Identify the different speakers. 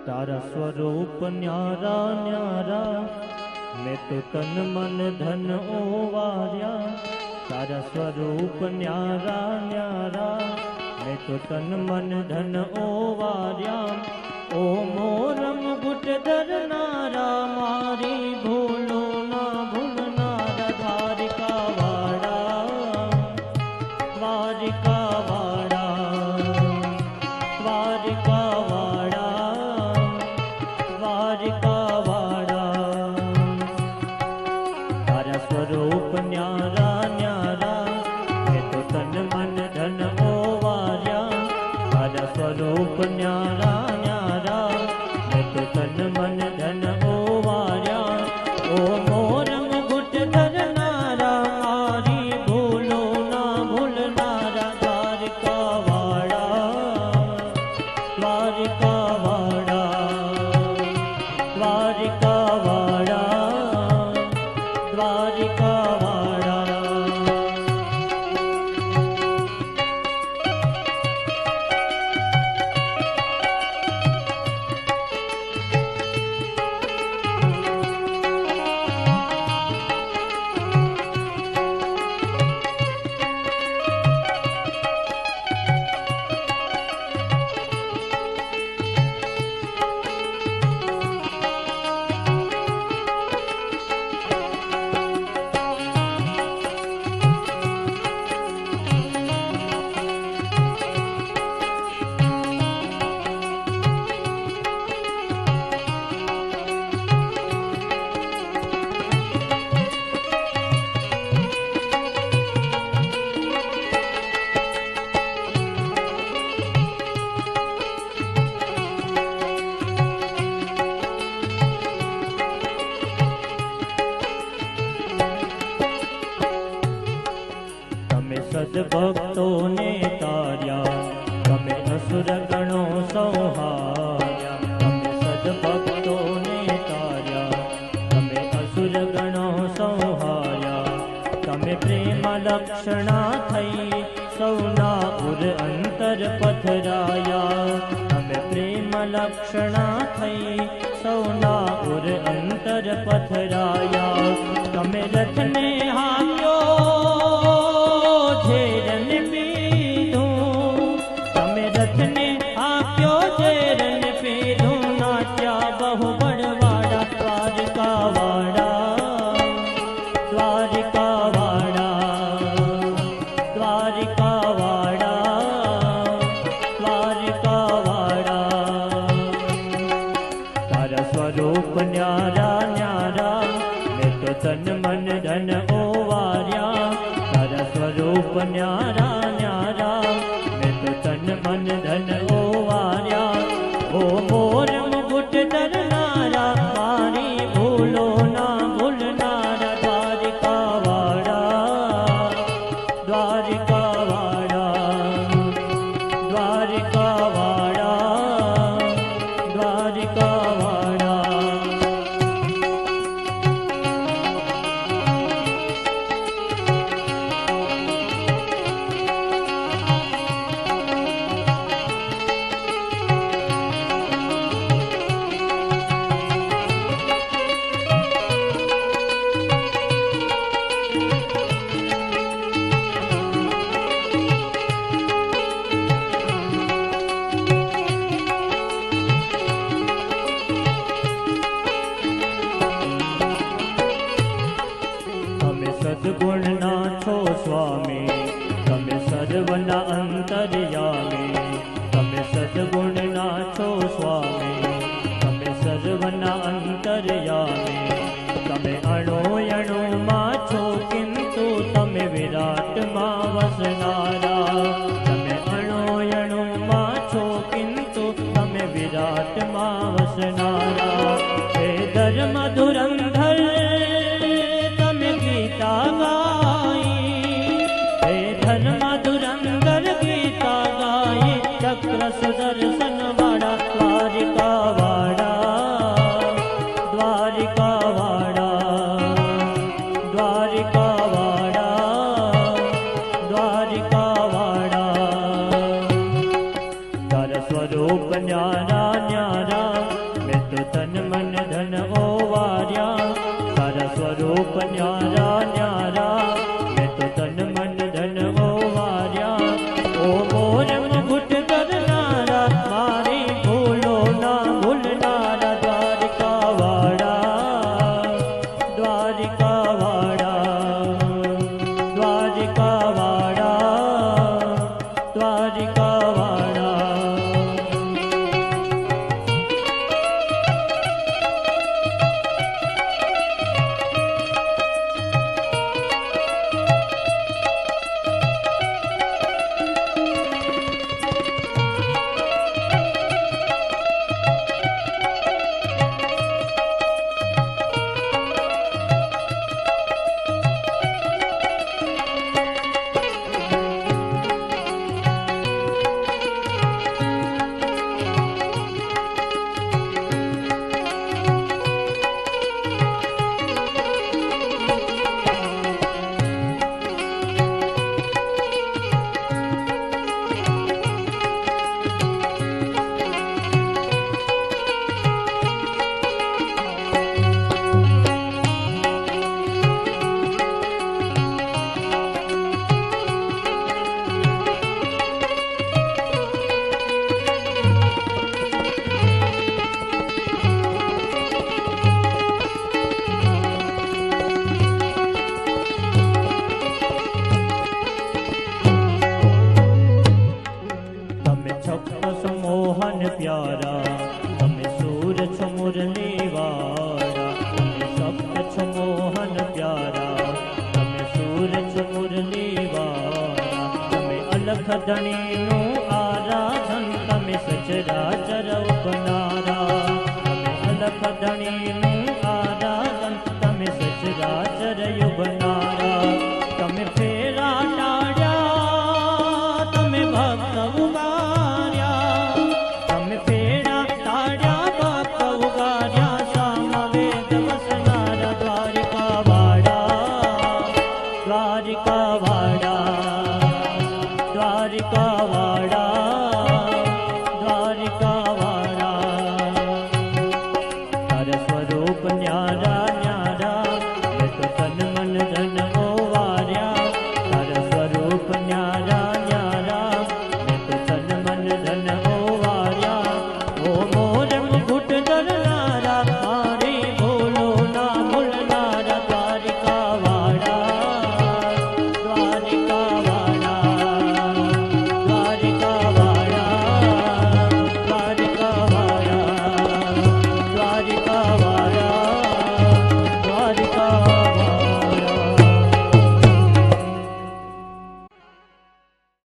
Speaker 1: तारा स्वरूप न्यारा न्यारा, मैं तो तन मन धन ओवार्या। तारा स्वरूप न्यारा न्यारा, मैं तो तन मन धन ओवार्या। ओ मोरम गुट धरनारा, मारी भूलो ना भूलनारा। द्वारिका वाड़ा, द्वारिका वाड़ा, द्वारिका वाड़ा, द्वारिका वाड़ा। तारा स्वरूप न्यारा न्यारा, मैं तो तन मन धन ओवार्या। तारा स्वरूप न्यारा न्यारा, मैं तो तन मन धन ओवार्या। ओ मोरम गुट धरनारा, मारी भूलो ना भूलनारा। द्वारिका वाड़ा, द्वारिका वाड़ा, द्वारिका वाड़ा, द्वारिका वाड़ा। सद्भक्तो ने तार्या, तमे असुर गणो संहार्या। तमे सद्भक्तो ने तार्या, तमे असुर गणो संहार्या। तमे प्रेम लक्षणा थई, सौना उर अंतर पथराया। तमे प्रेम लक्षणा थई, सौना उर अंतर पथराया। तमे रथ ने हाक्यो, झेरन पीधूं। तमे रथ ने हाक्यो, झेरन पीधूं। नाट्या बहु बड़वाड़ा, द्वारिका वाड़ा, द्वारिका वाड़ा, द्वारिका वाड़ा, द्वारिका वाड़ा। तारा स्वरूप न्यारा न्यारा, मैं तो तन मन धन ओवार्या। तारा स्वरूप न्यारा न्यारा, मैं तो तन मन धन ओवार्या। ओ मोरम गुट धरनारा, मारी भूलो ना भूलनारा। द्वारिका वाड़ा, द्वारिका वाड़ा, द्वारिका वाड़ा, द्वारिका वाड़ा। મધુર છો મુરલી વાળા. તમે અલખ ધણીનું આરાધન, તમે સચરાચર ઉપનારા. તમે અલખ ધણીનું આરાધન, તમે સચરાચર યુબનારા. તમે ફેરા ટાળ્યા, તમે ભક્ત ઉગાર્યા. તમે ફેરા ટાળ્યા, ભક્ત ઉગાર્યા. સામવેદ વસનારા દ્વારિકા વાળા, દ્વારિકા વાળા.